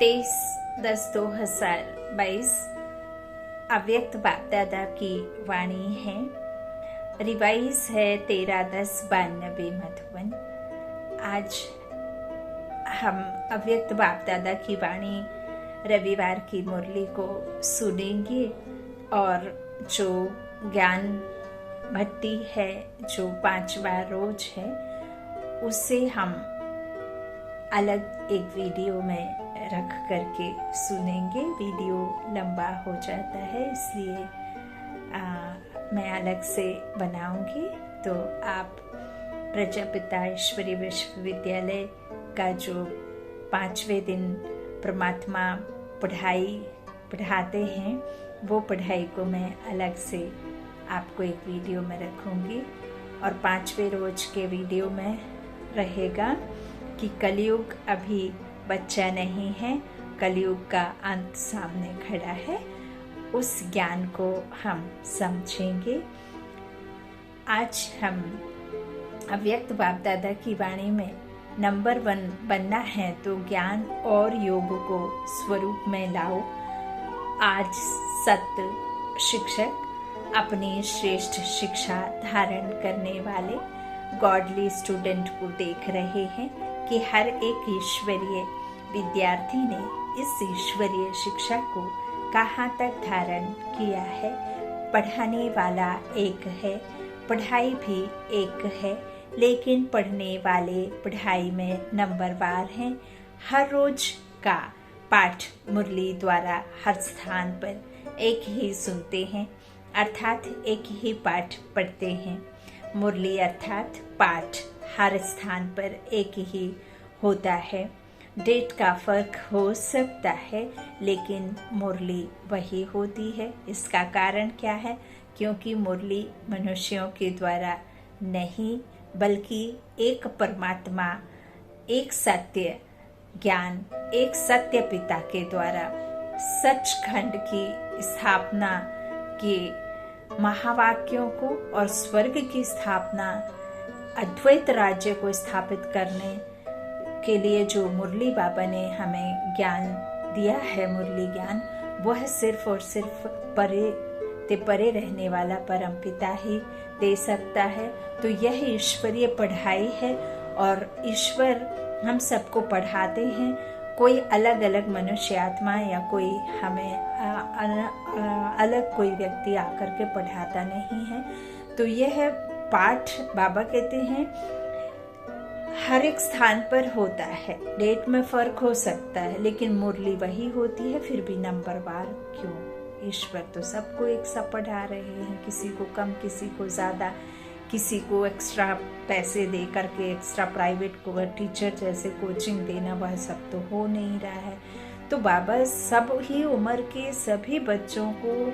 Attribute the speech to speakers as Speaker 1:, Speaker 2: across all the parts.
Speaker 1: 23/10/2022 अव्यक्त बाप दादा की वाणी है। रिवाइज है 13/10/92 मधुबन। आज हम अव्यक्त बाप दादा की वाणी रविवार की मुरली को सुनेंगे और जो ज्ञान भट्टी है, जो 5वां रोज है, उसे हम अलग एक वीडियो में रख करके सुनेंगे। वीडियो लंबा हो जाता है, इसलिए मैं अलग से बनाऊंगी। तो आप प्रजापिता ईश्वरीय विश्वविद्यालय का जो 5वें दिन परमात्मा पढ़ाते हैं, वो पढ़ाई को मैं अलग से आपको एक वीडियो में रखूंगी। और 5वें रोज के वीडियो में रहेगा कि कलयुग अभी बच्चा नहीं है, कलयुग का अंत सामने खड़ा है। उस ज्ञान को हम समझेंगे। आज हम अव्यक्त बाप दादा की वाणी में नंबर 1 बनना है तो ज्ञान और योग को स्वरूप में लाओ। आज सत्य शिक्षक अपनी श्रेष्ठ शिक्षा धारण करने वाले गॉडली स्टूडेंट को देख रहे हैं कि हर एक ईश्वरीय विद्यार्थी ने इस ईश्वरीय शिक्षा को कहाँ तक धारण किया है। पढ़ाने वाला एक है, पढ़ाई भी एक है, लेकिन पढ़ने वाले पढ़ाई में नंबरवार हैं। हर रोज का पाठ मुरली द्वारा हर स्थान पर एक ही सुनते हैं, अर्थात एक ही पाठ पढ़ते हैं। मुरली अर्थात पाठ हर स्थान पर एक ही होता है। डेट का फर्क हो सकता है, लेकिन मुरली वही होती है। इसका कारण क्या है? क्योंकि मुरली मनुष्यों के द्वारा नहीं, बल्कि एक परमात्मा, एक सत्य ज्ञान, एक सत्य पिता के द्वारा सचखंड की स्थापना के महावाक्यों को और स्वर्ग की स्थापना, अद्वैत राज्य को स्थापित करने के लिए जो मुरली बाबा ने हमें ज्ञान दिया है, मुरली ज्ञान, वह सिर्फ और सिर्फ परे रहने वाला परम पिता ही दे सकता है। तो यह ईश्वरीय पढ़ाई है और ईश्वर हम सबको पढ़ाते हैं। कोई अलग अलग मनुष्य आत्मा या कोई हमें अलग कोई व्यक्ति आकर के पढ़ाता नहीं है। तो यह पाठ बाबा कहते हैं हर एक स्थान पर होता है। डेट में फर्क हो सकता है, लेकिन मुरली वही होती है। फिर भी नंबरवार क्यों? ईश्वर तो सबको एक सा पढ़ा रहे हैं, किसी को कम, किसी को ज्यादा, किसी को एक्स्ट्रा पैसे दे करके एक्स्ट्रा प्राइवेट को टीचर जैसे कोचिंग देना, वह सब तो हो नहीं रहा है। तो बाबा सब ही उम्र के सभी बच्चों को,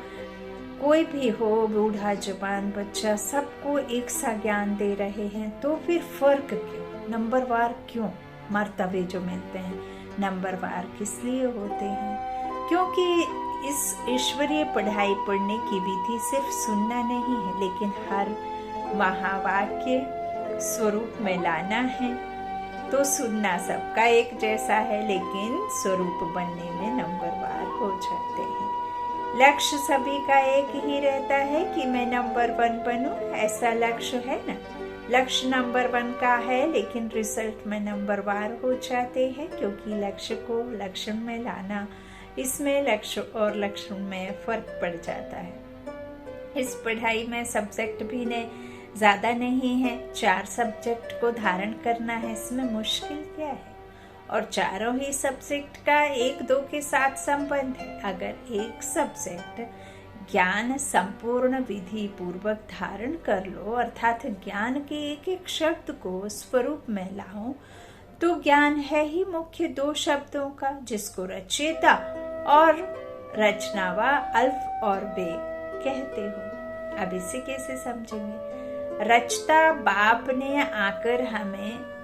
Speaker 1: कोई भी हो, बूढ़ा जवान बच्चा, सबको एक सा ज्ञान दे रहे हैं। तो फिर फर्क क्यों? नंबरवार क्यों? मर्तबे जो मिलते हैं नंबरवार किस लिए होते हैं? क्योंकि इस ईश्वरीय पढ़ाई पढ़ने की विधि सिर्फ सुनना नहीं है, लेकिन हर महावाक्य स्वरूप में लाना है। तो सुनना सबका एक जैसा है, लेकिन स्वरूप बनने में नंबरवार हो जाते हैं। लक्ष्य सभी का एक ही रहता है कि मैं नंबर 1 बनूं, ऐसा लक्ष्य है ना। लक्ष्य नंबर 1 का है, लेकिन रिजल्ट में नंबरवार हो जाते हैं, क्योंकि लक्ष्य को लक्षण में लाना, इसमें लक्ष्य और लक्षण में फर्क पड़ जाता है। इस पढ़ाई में सब्जेक्ट भी ज्यादा नहीं है। 4 सब्जेक्ट को धारण करना है, इसमें मुश्किल क्या है? और चारों ही सब्जेक्ट का 1-2 के साथ संबंध है। अगर एक सब्जेक्ट ज्ञान संपूर्ण विधि पूर्वक धारण कर लो, अर्थात ज्ञान के एक एक शब्द को स्वरूप में लाओ, तो ज्ञान है ही मुख्य 2 शब्दों का, जिसको रचयिता और रचनावा अल्फ और बे कहते हो। अब इसे कैसे समझेंगे? रचता बाप ने आकर हमें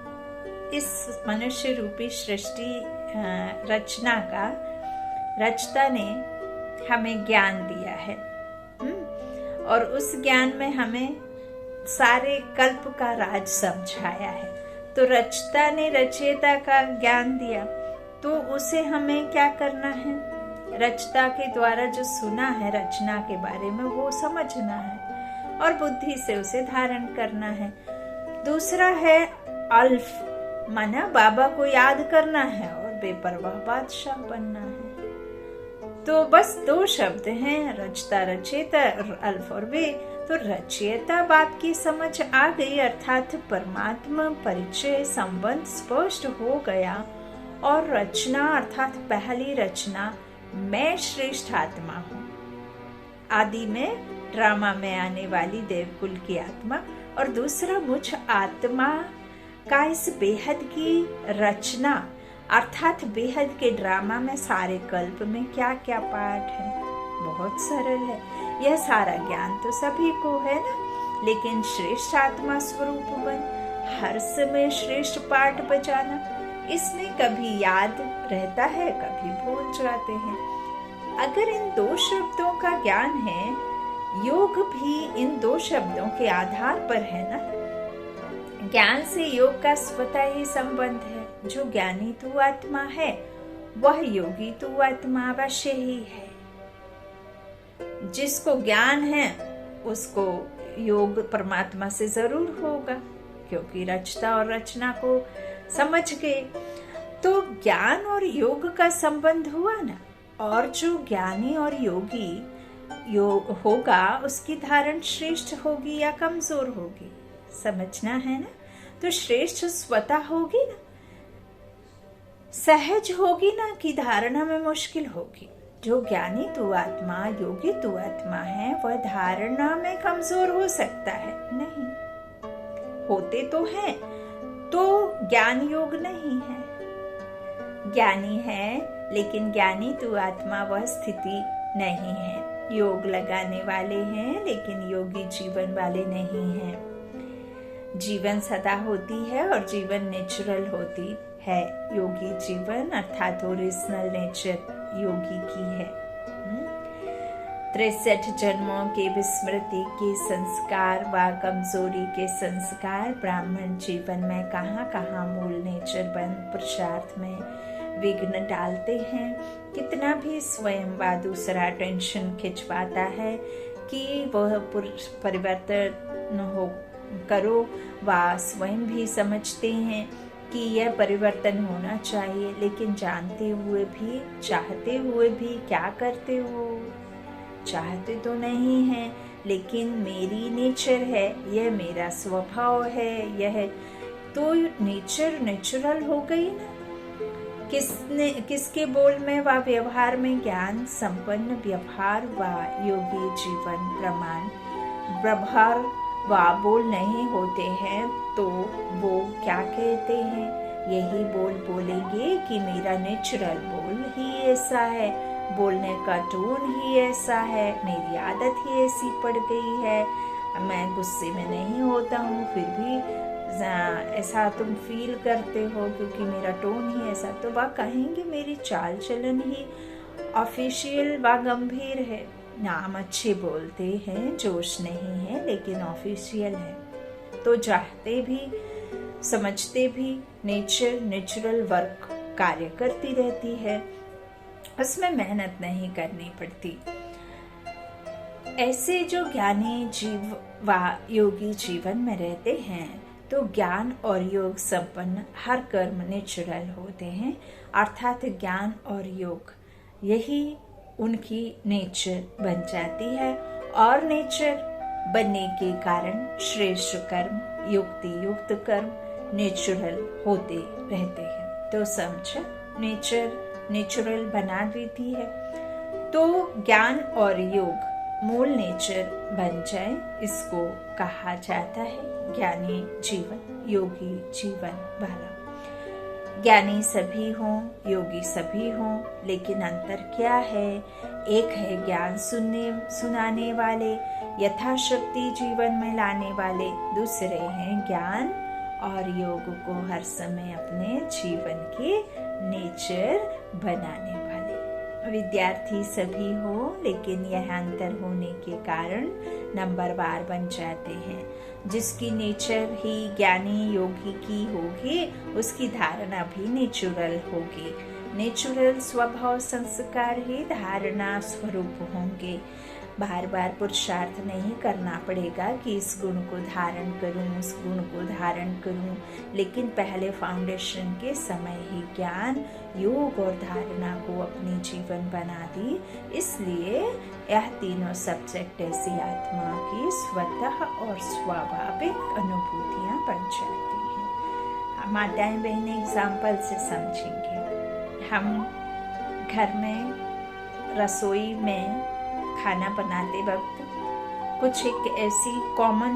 Speaker 1: इस मनुष्य रूपी सृष्टि रचना का, रचता ने हमें ज्ञान दिया है। और उस ज्ञान में हमें सारे कल्प का राज समझाया है। तो रचता ने रचयिता का ज्ञान दिया, तो उसे हमें क्या करना है? रचता के द्वारा जो सुना है रचना के बारे में वो समझना है और बुद्धि से उसे धारण करना है। दूसरा है अल्फ, माना बाबा को याद करना है और बेपरवाह बादशाह बनना है। तो बस 2 शब्द हैं, रचता रचेता और अल्फ और बे। तो रचयिता बाप की समझ आ गई, अर्थात परमात्मा परिचय संबंध स्पष्ट हो गया। और रचना अर्थात पहली रचना, मैं श्रेष्ठ आत्मा हूँ, आदि में ड्रामा में आने वाली देवकुल की आत्मा। और दूसरा, मुझ आत्मा का इस बेहद की रचना अर्थात बेहद के ड्रामा में सारे कल्प में क्या क्या पार्ट है, बहुत सरल है। यह सारा ज्ञान तो सभी को है ना, लेकिन श्रेष्ठ आत्मा स्वरूप बन हर समय श्रेष्ठ पाठ बजाना, इसमें कभी याद रहता है, कभी भूल जाते हैं। अगर इन 2 शब्दों का ज्ञान है, योग भी इन 2 शब्दों के आधार पर है ना। ज्ञान से योग का स्वतः ही संबंध है। जो ज्ञानी तू आत्मा है वह योगी तू आत्मा अवश्य ही है। जिसको ज्ञान है उसको योग परमात्मा से जरूर होगा, क्योंकि रचता और रचना को समझ गए। तो ज्ञान और योग का संबंध हुआ ना। और जो ज्ञानी और योगी होगा उसकी धारण श्रेष्ठ होगी या कमजोर होगी, समझना है ना। तो श्रेष्ठ स्वतः होगी ना, सहज होगी ना, कि धारणा में मुश्किल होगी। जो ज्ञानी तू आत्मा, योगी तू आत्मा है, वह धारणा में कमजोर हो सकता है नहीं, होते तो हैं, तो ज्ञान योग नहीं है। ज्ञानी है लेकिन ज्ञानी तू आत्मा वह स्थिति नहीं है। योग लगाने वाले हैं लेकिन योगी जीवन वाले नहीं हैं। जीवन सदा होती है और जीवन नेचुरल होती है। योगी जीवन अर्थात ओरिजिनल नेचर योगी की है। 63 जन्मों के विस्मृति के संस्कार व कमजोरी के संस्कार ब्राह्मण जीवन में कहाँ कहाँ मूल नेचर बन पुरुषार्थ में विघ्न डालते हैं। कितना भी स्वयं व दूसरा टेंशन खिंचवाता है कि वह परिवर्तन हो करो, व स्वयं भी समझते हैं कि यह परिवर्तन होना चाहिए, लेकिन जानते हुए भी चाहते हुए भी क्या करते हो? चाहते तो नहीं है, लेकिन मेरी नेचर है, यह मेरा स्वभाव है, यह तो नेचर नेचुरल हो गई ना। किसके बोल में व व्यवहार में ज्ञान संपन्न व्यवहार व योगी जीवन प्रमाण व्यवहार व बोल नहीं होते हैं, तो वो क्या कहते हैं? यही बोल बोलेंगे कि मेरा नेचुरल बोल ही ऐसा है, बोलने का टोन ही ऐसा है, मेरी आदत ही ऐसी पड़ गई है, मैं गुस्से में नहीं होता हूँ फिर भी ऐसा तुम फील करते हो क्योंकि मेरा टोन ही ऐसा। तो वह कहेंगे मेरी चाल चलन ही ऑफिशियल व गंभीर है। नाम अच्छे बोलते हैं, जोश नहीं है, लेकिन ऑफिशियल है। तो चाहते भी समझते भी नेचुरल वर्क कार्य करती रहती है, उसमें मेहनत नहीं करनी पड़ती। ऐसे जो ज्ञानी जीव व योगी जीवन में रहते हैं तो ज्ञान और योग संपन्न हर कर्म नेचुरल होते हैं, अर्थात ज्ञान और योग यही उनकी नेचर बन जाती है। और नेचर बनने के कारण श्रेष्ठ कर्म युक्ति युक्त कर्म नेचुरल होते रहते हैं। तो समझ नेचर नेचुरल बना देती है। तो ज्ञान और योग मूल नेचर बन जाए, इसको कहा जाता है ज्ञानी जीवन, योगी जीवन वाला। ज्ञानी सभी हों, योगी सभी हों, लेकिन अंतर क्या है? एक है ज्ञान सुनाने वाले, यथाशक्ति जीवन में लाने वाले, दूसरे हैं ज्ञान और योग को हर समय अपने जीवन के नेचर बनाने वाले। विद्यार्थी सभी हो, लेकिन यह अंतर होने के कारण नंबरवार बन जाते हैं। जिसकी नेचर ही ज्ञानी योगी की होगी उसकी धारणा भी नेचुरल होगी। नेचुरल स्वभाव संस्कार ही धारणा स्वरूप होंगे। बार बार पुरुषार्थ नहीं करना पड़ेगा कि इस गुण को धारण करूं, उस गुण को धारण करूं, लेकिन पहले फाउंडेशन के समय ही ज्ञान, योग और धारणा को अपनी जीवन बना दी। इसलिए यह तीनों सब्जेक्ट ऐसी आत्मा की स्वतः और स्वाभाविक अनुभूतियां बन जाती हैं। माताएं बहनें एग्जाम्पल से समझेंगे। हम घर में रसोई में खाना बनाते वक्त कुछ एक ऐसी कॉमन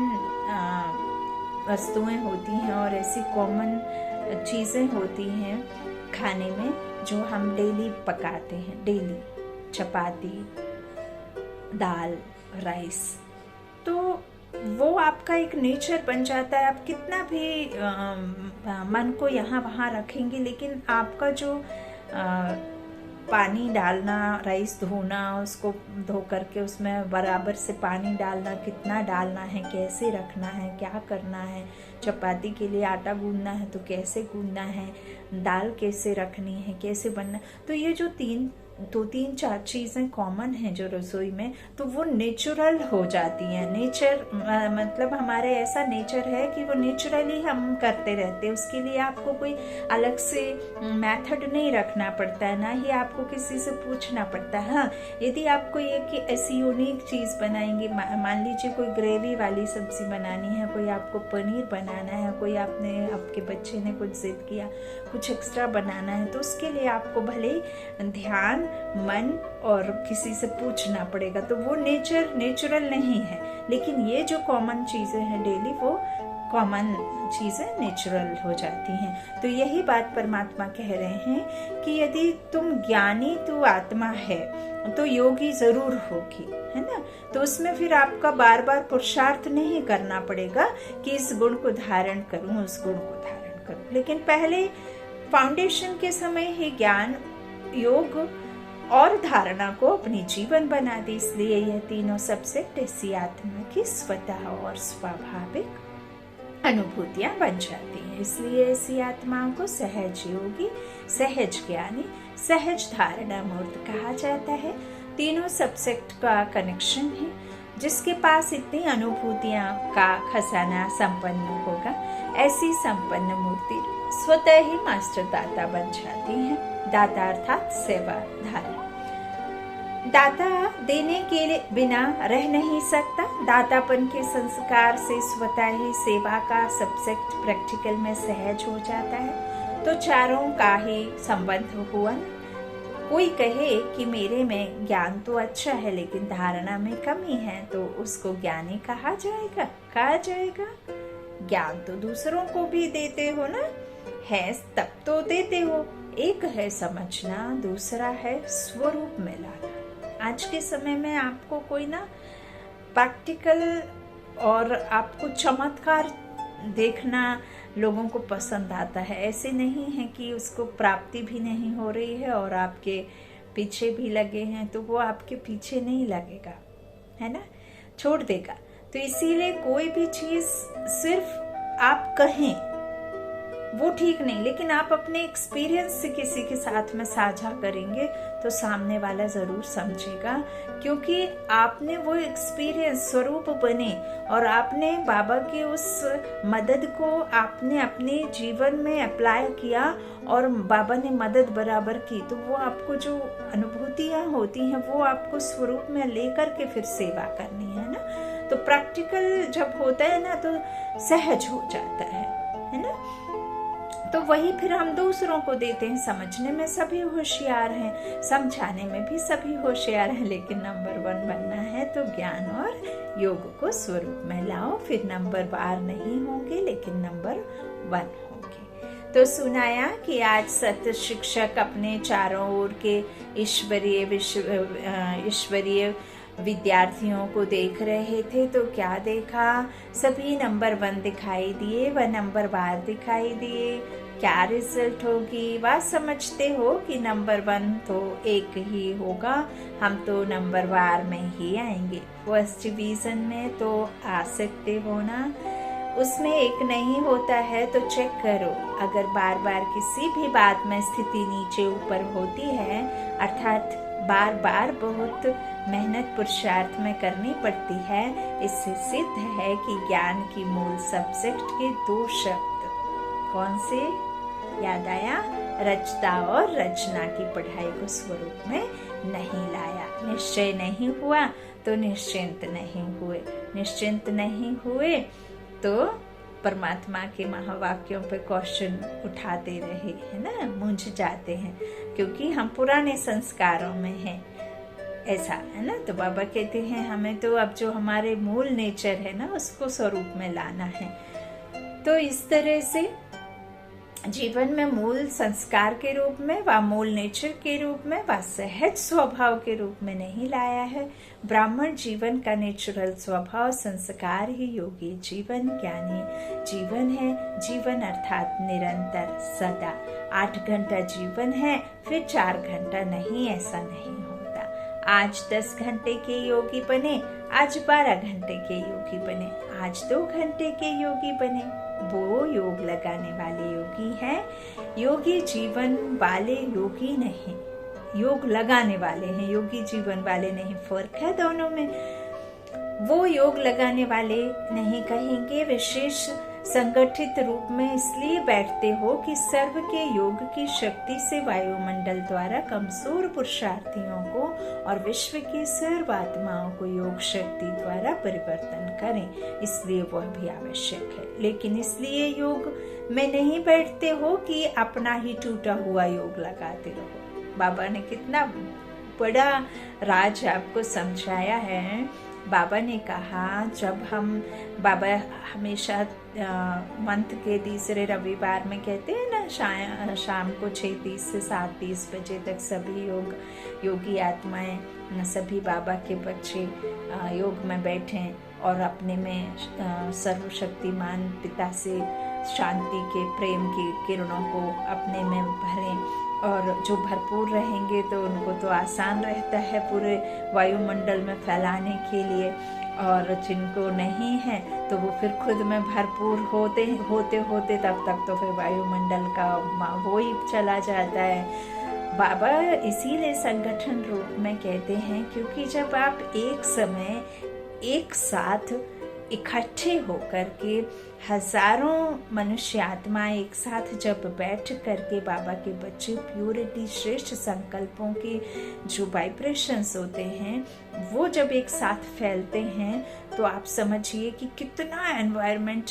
Speaker 1: वस्तुएं होती हैं और ऐसी कॉमन चीज़ें होती हैं खाने में जो हम डेली पकाते हैं। डेली चपाती, दाल, राइस, तो वो आपका एक नेचर बन जाता है। आप कितना भी मन को यहाँ वहाँ रखेंगे, लेकिन आपका जो पानी डालना, राइस धोना, उसको धो करके उसमें बराबर से पानी डालना, कितना डालना है, कैसे रखना है, क्या करना है, चपाती के लिए आटा गूंदना है तो कैसे गूंदना है, दाल कैसे रखनी है, कैसे बनना, तो ये जो दो तीन चार चीज़ें कॉमन हैं जो रसोई में, तो वो नेचुरल हो जाती हैं। नेचर मतलब हमारे ऐसा नेचर है कि वो नेचुरली हम करते रहते हैं। उसके लिए आपको कोई अलग से मेथड नहीं रखना पड़ता है, ना ही आपको किसी से पूछना पड़ता है। हाँ, यदि आपको एक ऐसी यूनिक चीज़ बनाएंगे, मान लीजिए कोई ग्रेवी वाली सब्जी बनानी है, कोई आपको पनीर बनाना है, कोई आपके बच्चे ने कुछ जिद किया, कुछ एक्स्ट्रा बनाना है, तो उसके लिए आपको भले ध्यान, मन और किसी से पूछना पड़ेगा, तो वो नेचुरल नहीं है। लेकिन ये जो कॉमन चीजें हैं डेली, वो कॉमन चीजें नेचुरल हो जाती हैं। तो यही बात परमात्मा कह रहे हैं कि यदि तुम ज्ञानी तू आत्मा है तो योगी जरूर होगी, है ना। तो उसमें फिर आपका बार बार पुरुषार्थ नहीं करना पड़ेगा कि इस गुण को धारण करूं, उस गुण को धारण करूं। लेकिन पहले फाउंडेशन के समय ही ज्ञान, योग और धारणा को अपनी जीवन बना दी। इसलिए यह तीनों सब्जेक्ट ऐसी आत्मा की स्वतः और स्वाभाविक अनुभूतियां बन जाती हैं। इसलिए ऐसी आत्माओं को सहज योगी, सहज ज्ञानी, सहज धारणा मूर्त कहा जाता है। तीनों सब्जेक्ट का कनेक्शन है। जिसके पास इतनी अनुभूतियां का खजाना संपन्न होगा, ऐसी संपन्न मूर्ति स्वतः ही मास्टर दाता बन जाती है। दाता अर्थात सेवाधारी। दाता देने के बिना रह नहीं सकता। दातापन के संस्कार से स्वतः ही सेवा का सब्जेक्ट प्रैक्टिकल में सहज हो जाता है। तो चारों का ही संबंध हुआ ना। कोई कहे कि मेरे में ज्ञान तो अच्छा है लेकिन धारणा में कमी है, तो उसको ज्ञानी कहा जाएगा। ज्ञान तो दूसरों को भी देते हो ना, है तब तो देते हो। एक है समझना, दूसरा है स्वरूप में लाना। आज के समय में आपको कोई ना प्रैक्टिकल और आपको चमत्कार देखना लोगों को पसंद आता है। ऐसे नहीं है कि उसको प्राप्ति भी नहीं हो रही है और आपके पीछे भी लगे हैं, तो वो आपके पीछे नहीं लगेगा, है ना, छोड़ देगा। तो इसीलिए कोई भी चीज सिर्फ आप कहें वो ठीक नहीं, लेकिन आप अपने एक्सपीरियंस से किसी के साथ में साझा करेंगे तो सामने वाला जरूर समझेगा, क्योंकि आपने वो एक्सपीरियंस स्वरूप बने और आपने बाबा की उस मदद को आपने अपने जीवन में अप्लाई किया और बाबा ने मदद बराबर की, तो वो आपको जो अनुभूतियां होती हैं वो आपको स्वरूप में लेकर के फिर सेवा करनी है ना। तो प्रैक्टिकल जब होता है ना तो सहज हो जाता है ना। तो वही फिर हम दूसरों को देते हैं। समझने में सभी होशियार हैं, समझाने में भी सभी होशियार हैं, लेकिन नंबर 1 बनना है तो ज्ञान और योग को स्वरूप में लाओ। फिर नंबर बार नहीं होंगे लेकिन नंबर 1 होंगे। तो सुनाया कि आज सत्य शिक्षक अपने चारों ओर के ईश्वरीय विद्यार्थियों को देख रहे थे, तो क्या देखा? सभी नंबर 1 दिखाई दिए व नंबर 12 दिखाई दिए। क्या रिजल्ट होगी? वह समझते हो कि नंबर 1 तो एक ही होगा, हम तो नंबर 12 में ही आएंगे। फर्स्ट डिवीजन में तो आ सकते हो ना। उसमें एक नहीं होता है तो चेक करो। अगर बार बार किसी भी बात में स्थिति नीचे ऊपर होती है, अर्थात बार बार बहुत मेहनत पुरुषार्थ में करनी पड़ती है, इससे सिद्ध है कि ज्ञान की मूल सब्जेक्ट के 2 शब्द कौन से याद आया? रचता और रचना की पढ़ाई को स्वरूप में नहीं लाया। निश्चय नहीं हुआ तो निश्चिंत नहीं हुए, निश्चिंत नहीं हुए तो परमात्मा के महावाक्यों पे क्वेश्चन उठाते रहे, है ना, मूंझ जाते हैं क्योंकि हम पुराने संस्कारों में हैं, ऐसा है ना। तो बाबा कहते हैं हमें तो अब जो हमारे मूल नेचर है ना उसको स्वरूप में लाना है। तो इस तरह से जीवन में मूल संस्कार के रूप में व मूल नेचर के रूप में व सहज स्वभाव के रूप में नहीं लाया है। ब्राह्मण जीवन का नेचुरल स्वभाव संस्कार ही योगी जीवन ज्ञानी जीवन है। जीवन अर्थात निरंतर सदा। 8 घंटा जीवन है, फिर 4 घंटा नहीं, ऐसा नहीं होता। आज 10 घंटे के योगी बने, आज 12 घंटे के योगी बने, आज 2 घंटे के योगी बने, वो योग लगाने वाले योगी हैं। योगी जीवन वाले योगी नहीं, योग लगाने वाले हैं, योगी जीवन वाले नहीं। फर्क है दोनों में। वो योग लगाने वाले नहीं कहेंगे, विशेष संगठित रूप में इसलिए बैठते हो कि सर्व के योग की शक्ति से वायुमंडल द्वारा कमजोर पुरुषार्थियों को और विश्व की सर्व आत्माओं को योग शक्ति द्वारा परिवर्तन करें, इसलिए वह भी आवश्यक है। लेकिन इसलिए योग में नहीं बैठते हो कि अपना ही टूटा हुआ योग लगाते रहो। बाबा ने कितना बड़ा राज आपको समझाया है। बाबा ने कहा, जब हम बाबा हमेशा मंथ के तीसरे रविवार में कहते हैं ना, शाम को 6:30 से 7:30 बजे तक सभी योगी आत्माएं, सभी बाबा के बच्चे योग में बैठें और अपने में सर्वशक्तिमान पिता से शांति के प्रेम की किरणों को अपने में भरें। और जो भरपूर रहेंगे तो उनको तो आसान रहता है पूरे वायुमंडल में फैलाने के लिए, और जिनको नहीं है तो वो फिर खुद में भरपूर होते होते तब तक तो फिर वायुमंडल का वो ही चला जाता है। बाबा इसीलिए संगठन रूप में कहते हैं, क्योंकि जब आप एक समय एक साथ इकट्ठे होकर के हजारों मनुष्य आत्मा एक साथ जब बैठ करके बाबा के बच्चे प्योरिटी श्रेष्ठ संकल्पों के जो वाइब्रेशंस होते हैं वो जब एक साथ फैलते हैं, तो आप समझिए कि कितना एनवायरनमेंट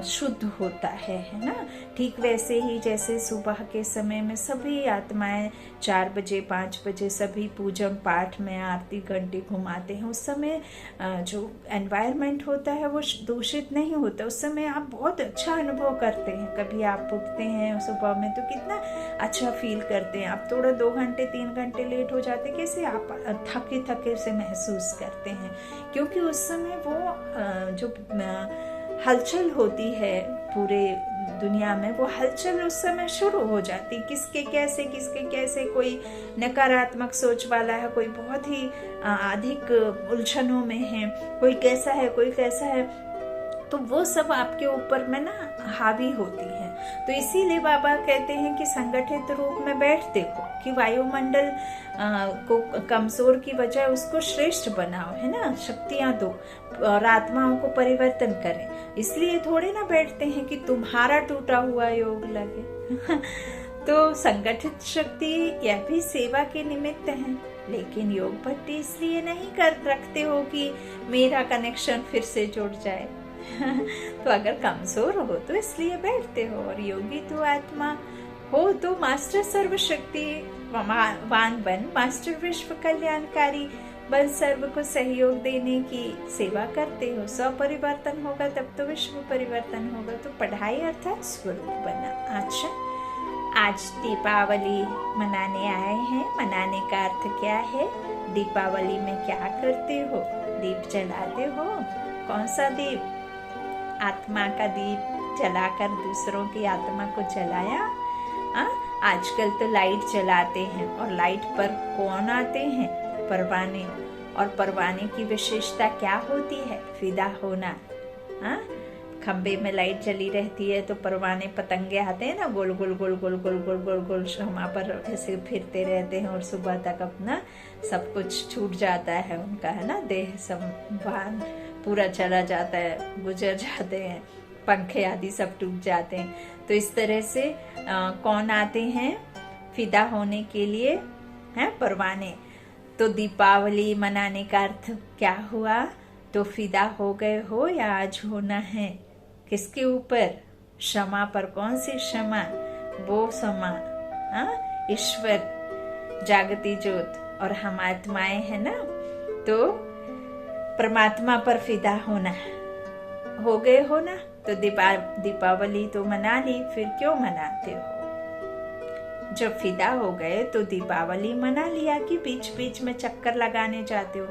Speaker 1: शुद्ध होता है ना। ठीक वैसे ही जैसे सुबह के समय में सभी आत्माएं 4 बजे 5 बजे सभी पूजन पाठ में आरती घंटी घुमाते हैं, उस समय जो एनवायरनमेंट होता है वो दूषित नहीं होता। उस समय आप बहुत अच्छा अनुभव करते हैं। कभी आप उठते हैं सुबह में तो कितना अच्छा फील करते हैं। आप थोड़ा 2 घंटे 3 घंटे लेट हो जाते, कैसे आप थके थके से महसूस करते हैं, क्योंकि उस समय वो जो हलचल होती है पूरे दुनिया में, वो हलचल उस समय शुरू हो जाती। किसके कैसे कोई नकारात्मक सोच वाला है, कोई बहुत ही अधिक उलझनों में है, कोई कैसा है कोई कैसा है, तो वो सब आपके ऊपर में ना हावी होती है। तो इसीलिए बाबा कहते हैं कि संगठित रूप में बैठते हो, कि वायुमंडल को कमजोर की वजह उसको श्रेष्ठ बनाओ, है ना, शक्तियां दो और आत्माओं को परिवर्तन करें। इसलिए थोड़े ना बैठते हैं कि तुम्हारा टूटा हुआ योग लगे। तो संगठित शक्ति यह भी सेवा के निमित्त है, लेकिन योग भट्टी इसलिए नहीं कर रखते हो कि मेरा कनेक्शन फिर से जुड़ जाए। तो अगर कमजोर हो तो इसलिए बैठते हो, और योगी तो आत्मा हो तो मास्टर सर्वशक्ति वान बन, मास्टर विश्व कल्याणकारी बन, सर्व को सहयोग देने की सेवा करते हो। स्वपरिवर्तन होगा तब तो विश्व परिवर्तन होगा। तो पढ़ाई अर्थात स्वरूप बना। अच्छा, आज दीपावली मनाने आए हैं। मनाने का अर्थ क्या है? दीपावली में क्या करते हो? दीप जलाते हो। कौन सा दीप? आत्मा का दीप जलाकर दूसरों की आत्मा को जलाया। आजकल तो लाइट जलाते हैं, और लाइट पर कौन आते हैं? परवाने। और परवाने की विशेषता क्या होती है? फिदा होना। खंबे में लाइट जली रहती है तो परवाने पतंगे आते हैं ना, गोल गोल गोल गोल गोल गोल गोल गोल क्षमा पर ऐसे फिरते रहते हैं और सुबह तक अपना सब कुछ छूट जाता है उनका, है ना, देह संभान पूरा चला जाता है, गुजर जाते हैं, पंखे आदि सब टूट जाते हैं। तो इस तरह से कौन आते हैं फिदा होने के लिए, हैं परवाने। तो दीपावली मनाने का अर्थ क्या हुआ? तो फिदा हो गए हो या आज होना है, किसके ऊपर? क्षमा पर। कौन सी क्षमा? वो क्षमा, ईश्वर जागती ज्योत और हम आत्माएं है ना, तो परमात्मा पर फिदा होना। हो गए हो ना, तो दीपावली तो मना ली, फिर क्यों मनाते हो? जब फिदा हो गए तो दीपावली मना लिया कि बीच बीच में चक्कर लगाने जाते हो।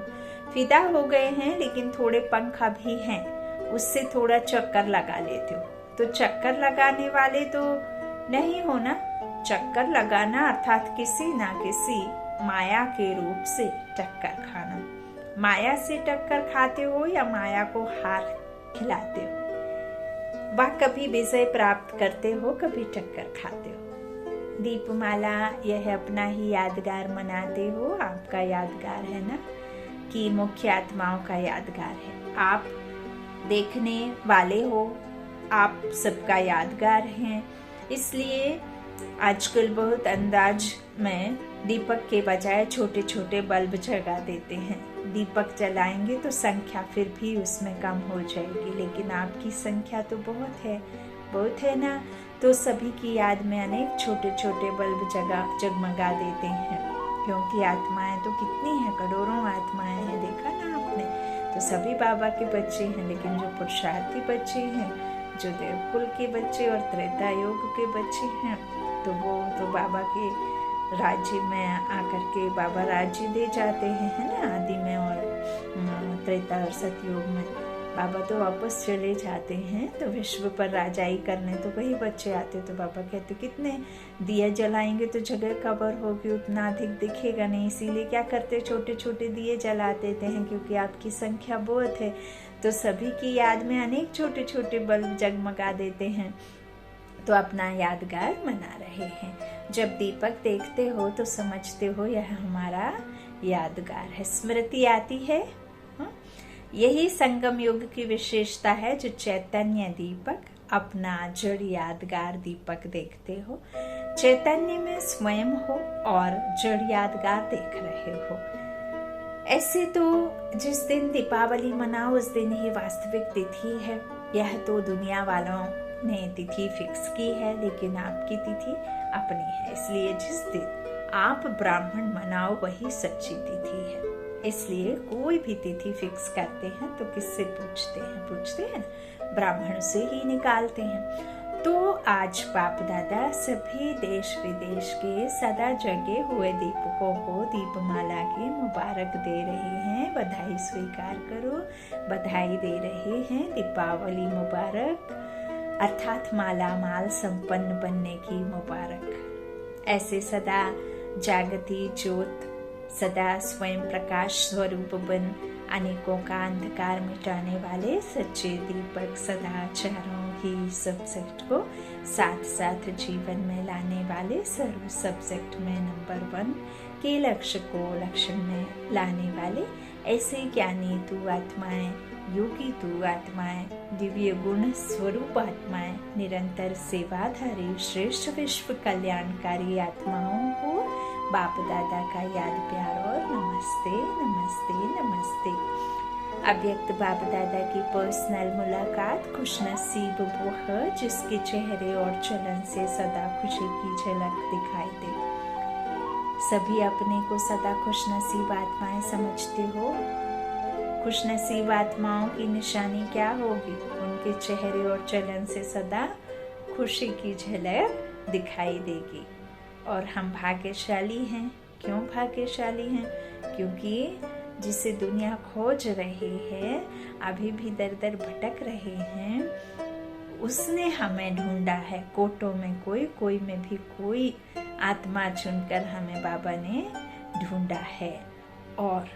Speaker 1: फिदा हो गए हैं लेकिन थोड़े पंख भी हैं, उससे थोड़ा चक्कर लगा लेते हो। तो चक्कर लगाने वाले तो नहीं हो ना। चक्कर लगाना अर्थात किसी ना किसी माया के रूप से टक्कर खाना। माया से टक्कर खाते हो या माया को हार खिलाते हो? वह कभी विजय प्राप्त करते हो, कभी टक्कर खाते हो। दीपमाला यह अपना ही यादगार मनाते हो। आपका यादगार है ना, कि मुख्य आत्माओं का यादगार है। आप देखने वाले हो, आप सबका यादगार हैं। इसलिए आजकल बहुत अंदाज में दीपक के बजाय छोटे छोटे बल्ब जगा देते हैं। दीपक जलाएंगे तो संख्या फिर भी उसमें कम हो जाएगी, लेकिन आपकी संख्या तो बहुत है ना। तो सभी की याद में अनेक छोटे छोटे बल्ब जगमगा देते हैं, क्योंकि आत्माएं तो कितनी हैं, करोड़ों आत्माएं हैं, देखा ना आपने। तो सभी बाबा के बच्चे हैं, लेकिन जो पुरुषार्थी बच्चे हैं, जो देवकुल के बच्चे और त्रेता योग के बच्चे हैं, तो वो तो बाबा के राज्य में आकर के बाबा राज्य दे जाते हैं, है ना, आदि में और त्रेता और सतयुग में बाबा तो वापस चले जाते हैं। तो विश्व पर राजाई करने तो वही बच्चे आते। तो बाबा कहते कितने दिए जलाएंगे तो जगह कबर होगी, उतना अधिक दिखेगा नहीं, इसीलिए क्या करते, छोटे छोटे दिए जला देते हैं, क्योंकि आपकी संख्या बहुत है। तो सभी की याद में अनेक छोटे छोटे बल्ब जगमगा देते हैं, तो अपना यादगार मना रहे हैं। जब दीपक देखते हो तो समझते हो यह हमारा यादगार है, स्मृति आती है। यही संगम युग की विशेषता है, जो चैतन्य दीपक अपना जड़ यादगार दीपक देखते हो, चैतन्य में स्वयं हो और जड़ यादगार देख रहे हो। ऐसे तो जिस दिन दीपावली मनाओ उस दिन ही वास्तविक तिथि है। यह तो दुनिया वालों ने तिथि फिक्स की है, लेकिन आपकी तिथि अपनी है। इसलिए जिस दिन आप ब्राह्मण मनाओ वही सच्ची तिथि है। इसलिए कोई भी तिथि फिक्स करते हैं तो किससे पूछते हैं ब्राह्मण से ही निकालते हैं। तो आज बाप दादा सभी देश विदेश के सदा जगे हुए दीपकों को दीपमाला की मुबारक दे रहे हैं। बधाई स्वीकार करो, बधाई दे रहे हैं। दीपावली मुबारक, अर्थात माला माल संपन्न बनने की मुबारक। ऐसे सदा जागती ज्योत, सदा स्वयं प्रकाश स्वरूप बन अनेकों का अंधकार मिटाने वाले सच्चे दीपक सदा चारों ही सब्जेक्ट को साथ साथ जीवन में लाने वाले, सर्व सब्जेक्ट में नंबर 1 के लक्ष्य को लक्ष्य में लाने वाले ऐसे ज्ञानी तू आत्माएं, योगी तू आत्माएं, दिव्य गुण स्वरूप आत्माएं, निरंतर सेवाधारी श्रेष्ठ विश्व कल्याणकारी आत्माओं को बाप दादा का याद प्यार और नमस्ते नमस्ते नमस्ते। अव्यक्त बाप दादा की पर्सनल मुलाकात, खुशनसीब वो है जिसके चेहरे और चलन से सदा खुशी की झलक दिखाई दे। सभी अपने को सदा खुशनसीब आत्माएं समझते हो। खुशनसीब आत्माओं की निशानी क्या होगी? उनके चेहरे और चलन से सदा खुशी की झलक दिखाई देगी। और हम भाग्यशाली हैं। क्यों भाग्यशाली हैं? क्योंकि जिसे दुनिया खोज रही है, अभी भी दर दर भटक रहे हैं, उसने हमें ढूंढा है। कोटों में कोई में भी कोई आत्मा चुनकर हमें बाबा ने ढूंढा है और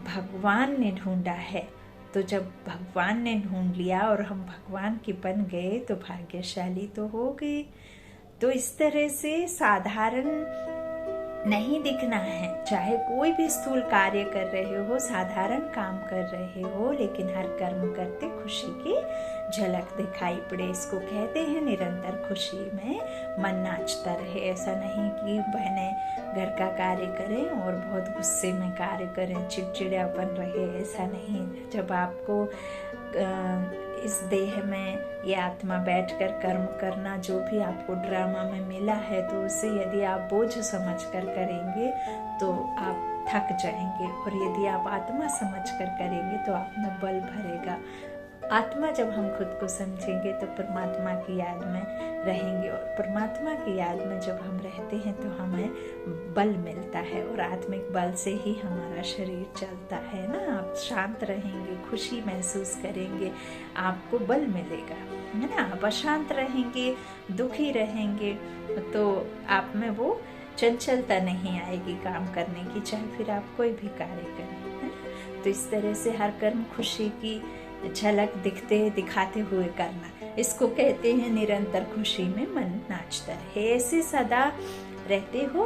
Speaker 1: भगवान ने ढूंढा है। तो जब भगवान ने ढूंढ लिया और हम भगवान के बन गए तो भाग्यशाली तो हो गए। तो इस तरह से साधारण नहीं दिखना है, चाहे कोई भी स्थूल कार्य कर रहे हो, साधारण काम कर रहे हो, लेकिन हर कर्म करते खुशी की झलक दिखाई पड़े। इसको कहते हैं निरंतर खुशी में मन नाचता रहे। ऐसा नहीं कि बहनें घर का कार्य करें और बहुत गुस्से में कार्य करें, चिड़चिड़ापन रहे, ऐसा नहीं। जब आपको इस देह में ये आत्मा बैठकर कर्म करना, जो भी आपको ड्रामा में मिला है, तो उसे यदि आप बोझ समझकर करेंगे तो आप थक जाएंगे, और यदि आप आत्मा समझकर करेंगे तो आप में बल भरेगा। आत्मा जब हम खुद को समझेंगे तो परमात्मा की याद में रहेंगे, और परमात्मा की याद में जब हम रहते हैं तो हमें बल मिलता है, और आत्मिक बल से ही हमारा शरीर चलता है ना। आप शांत रहेंगे, खुशी महसूस करेंगे, आपको बल मिलेगा, है ना। आप अशांत रहेंगे, दुखी रहेंगे, तो आप में वो चंचलता नहीं आएगी काम करने की, चाहे फिर आप कोई भी कार्य करें, है ना। तो इस तरह से हर कर्म खुशी की झलक दिखाते हुए करना, इसको कहते हैं निरंतर खुशी में मन नाचता रहे। ऐसे सदा रहते हो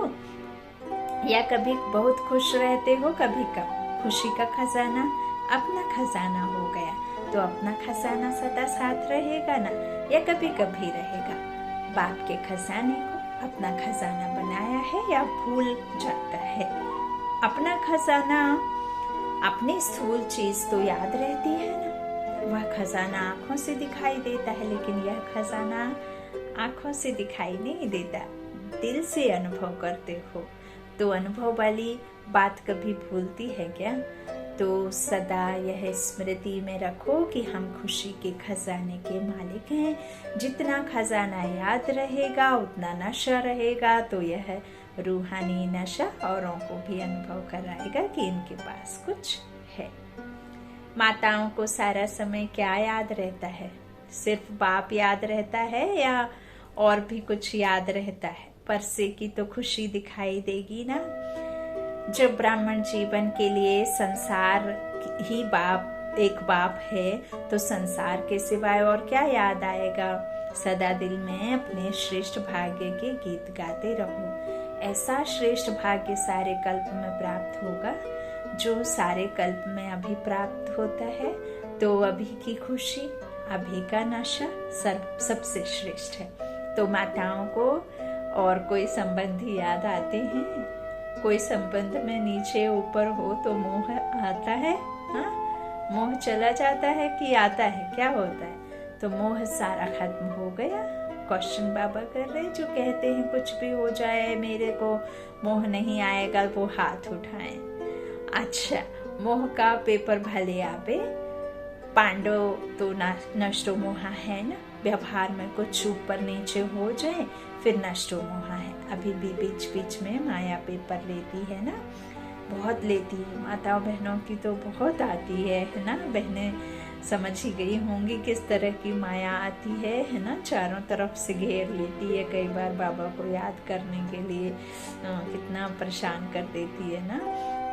Speaker 1: या कभी बहुत खुश रहते हो, कभी कम। खुशी का खजाना अपना खजाना हो गया, तो अपना खजाना सदा साथ रहेगा ना, या कभी कभी रहेगा। बाप के खजाने को अपना खजाना बनाया है या भूल जाता है। अपना खजाना, अपनी स्थूल चीज तो याद रहती है ना, वह खजाना आंखों से दिखाई देता है, लेकिन यह खजाना आंखों से दिखाई नहीं देता, दिल से अनुभव करते हो। तो अनुभव वाली बात कभी भूलती है क्या? तो सदा यह स्मृति में रखो कि हम खुशी के खजाने के मालिक हैं। जितना खजाना याद रहेगा उतना नशा रहेगा, तो यह रूहानी नशा औरों को भी अनुभव कराएगा कि इनके पास कुछ है। माताओं को सारा समय क्या याद रहता है? सिर्फ बाप याद रहता है या और भी कुछ याद रहता है? परसे की तो खुशी दिखाई देगी ना। जब ब्राह्मण जीवन के लिए संसार ही एक बाप है, तो संसार के सिवाय और क्या याद आएगा? सदा दिल में अपने श्रेष्ठ भाग्य के गीत गाते रहो। ऐसा श्रेष्ठ भाग्य सारे कल्प में प्राप्त होगा जो सारे कल्प में अभी प्राप्त होता है। तो अभी की खुशी, अभी का नशा सबसे श्रेष्ठ है। तो माताओं को और कोई संबंधी याद आते हैं? कोई संबंध में नीचे ऊपर हो तो मोह आता है? हाँ, मोह चला जाता है कि आता है? क्या होता है? तो मोह सारा खत्म हो गया। क्वेश्चन बाबा कर रहे, जो कहते हैं कुछ भी हो जाए मेरे को मोह नहीं आएगा, वो हाथ उठाएं। अच्छा, मोह का पेपर भले आवे, पांडव तो नष्टो मोहा है ना। व्यवहार में कुछ ऊपर नीचे हो जाए फिर नष्टो मोहा है। अभी भी बीच बीच में माया पेपर लेती है ना, बहुत लेती है। माताओं बहनों की तो बहुत आती है ना। बहनें समझ ही गई होंगी किस तरह की माया आती है ना। चारों तरफ से घेर लेती है। कई बार बाबा को याद करने के लिए कितना परेशान कर देती है ना।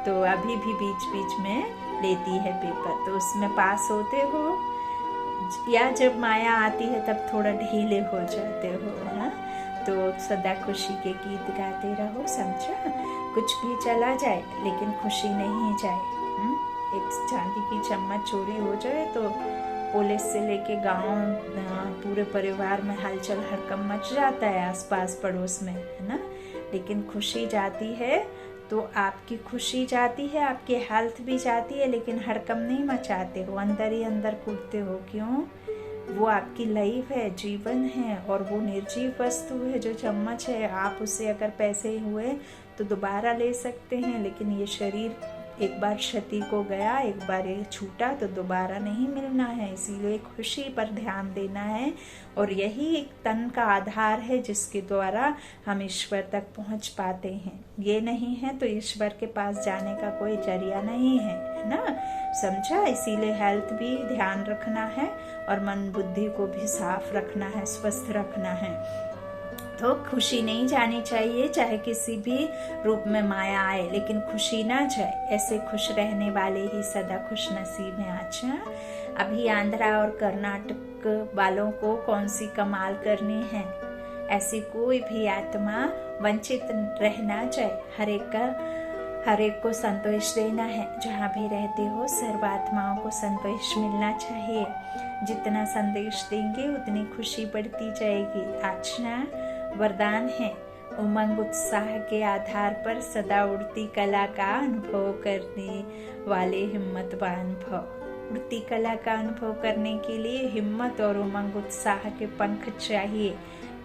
Speaker 1: तो अभी भी बीच बीच में लेती है पेपर, तो उसमें पास होते हो, या जब माया आती है तब थोड़ा ढीले हो जाते हो ना। तो सदा खुशी के गीत गाते रहो, समझा। कुछ भी चला जाए लेकिन खुशी नहीं जाए। एक चांदी की चम्मच चोरी हो जाए तो पुलिस से लेके गांव पूरे परिवार में हलचल हड़कंप मच जाता है, आसपास पड़ोस में, है ना। लेकिन खुशी जाती है तो आपकी खुशी जाती है, आपकी हेल्थ भी जाती है, लेकिन हड़कंप नहीं मचाते हो, अंदर ही अंदर कूदते हो। क्यों? वो आपकी लाइफ है, जीवन है, और वो निर्जीव वस्तु है। जो चम्मच है, आप उससे अगर पैसे हुए तो दोबारा ले सकते हैं, लेकिन ये शरीर एक बार क्षति को गया, एक बार ये छूटा तो दोबारा नहीं मिलना है। इसीलिए खुशी पर ध्यान देना है, और यही एक तन का आधार है जिसके द्वारा हम ईश्वर तक पहुंच पाते हैं। ये नहीं है तो ईश्वर के पास जाने का कोई जरिया नहीं है ना, समझा। इसीलिए हेल्थ भी ध्यान रखना है और मन बुद्धि को भी साफ रखना है, स्वस्थ रखना है। तो खुशी नहीं जानी चाहिए, चाहे किसी भी रूप में माया आए, लेकिन खुशी ना जाए। ऐसे खुश रहने वाले ही सदा खुश नसीब हैं। अच्छा, अभी आंध्रा और कर्नाटक वालों को कौन सी कमाल करनी है। ऐसी कोई भी आत्मा वंचित रह ना जाए। हर एक को संतोष देना है। जहाँ भी रहते हो सर्व आत्माओं को संतोष मिलना चाहिए। जितना संदेश देंगे उतनी खुशी बढ़ती जाएगी। अच्छा, वरदान है, उमंग उत्साह के आधार पर सदा उड़ती कला का अनुभव करने वाले हिम्मतवान भव। उड़ती कला का अनुभव करने के लिए हिम्मत और उमंग उत्साह के पंख चाहिए।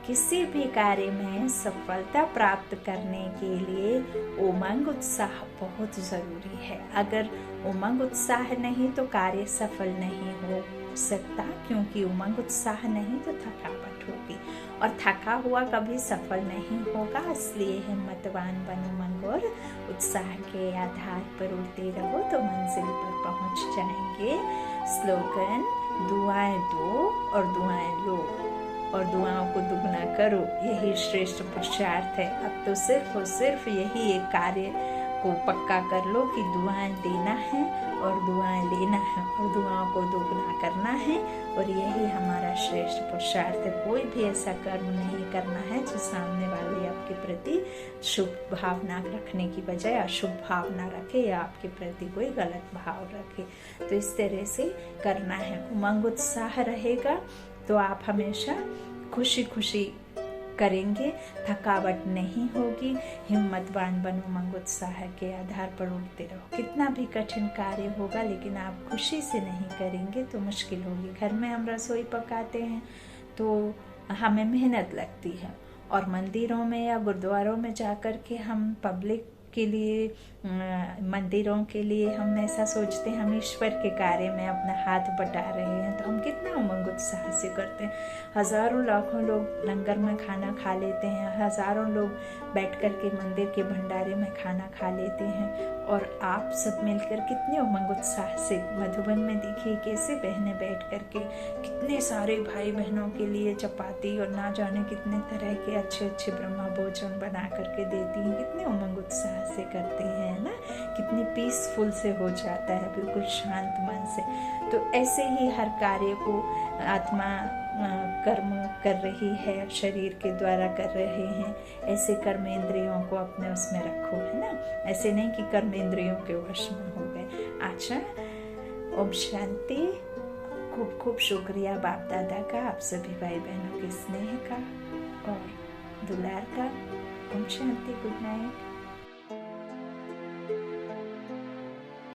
Speaker 1: किसी भी कार्य में सफलता प्राप्त करने के लिए उमंग उत्साह बहुत जरूरी है। अगर उमंग उत्साह नहीं तो कार्य सफल नहीं हो सकता, क्योंकि उमंग उत्साह नहीं तो थकावट होगी और थका हुआ कभी सफल नहीं होगा। इसलिए हिम्मतवान बनो, उमंग और उत्साह के आधार पर उड़ते रहो तो मंजिल पर पहुंच जाएंगे। स्लोगन, दुआएं दो और दुआएं लो और दुआओं को दुगना करो, यही श्रेष्ठ पुरुषार्थ है। अब तो सिर्फ और सिर्फ यही एक कार्य को पक्का कर लो कि दुआएं देना है और दुआएं लेना है और दुआओं को दोगुना करना है, और यही हमारा श्रेष्ठ पुरुषार्थ है। कोई भी ऐसा कर्म नहीं करना है जो सामने वाले आपके प्रति शुभ भावना रखने की बजाय अशुभ भावना रखे या आपके प्रति कोई गलत भाव रखे। तो इस तरह से करना है। उमंग उत्साह रहेगा तो आप हमेशा खुशी खुशी करेंगे, थकावट नहीं होगी। हिम्मतवान बनो, उमंग उत्साह के आधार पर उड़ते रहो। कितना भी कठिन कार्य होगा लेकिन आप खुशी से नहीं करेंगे तो मुश्किल होगी। घर में हम रसोई पकाते हैं तो हमें मेहनत लगती है, और मंदिरों में या गुरुद्वारों में जाकर के हम पब्लिक के लिए, मंदिरों के लिए हम ऐसा सोचते हैं हम ईश्वर के कार्य में अपना हाथ बटा रहे हैं, तो हम कितना उमंग उत्साह से करते हैं। हजारों लाखों लोग लंगर में खाना खा लेते हैं, हजारों लोग बैठ कर के मंदिर के भंडारे में खाना खा लेते हैं, और आप सब मिलकर कितने उमंग उत्साह से मधुबन में देखिए कैसे बहनें बैठ करके कितने सारे भाई बहनों के लिए चपाती और ना जाने कितने तरह के अच्छे अच्छे ब्रह्मा भोजन बना करके देती हैं। कितने उमंग उत्साह से करते हैं ना, कितनी पीसफुल से हो जाता है, बिल्कुल शांत मन से। तो ऐसे ही हर कार्य को आत्मा कर्म कर रही है, शरीर के द्वारा कर रहे हैं, ऐसे कर्मेंद्रियों को अपने उसमें रखो, है ना। ऐसे नहीं कि कर्मेंद्रियों के वश में हो गए। अच्छा, ओम शांति। खूब खूब शुक्रिया बाप दादा का, आप सभी भाई बहनों के स्नेह का और दुलार का। ओम शांति। Good night.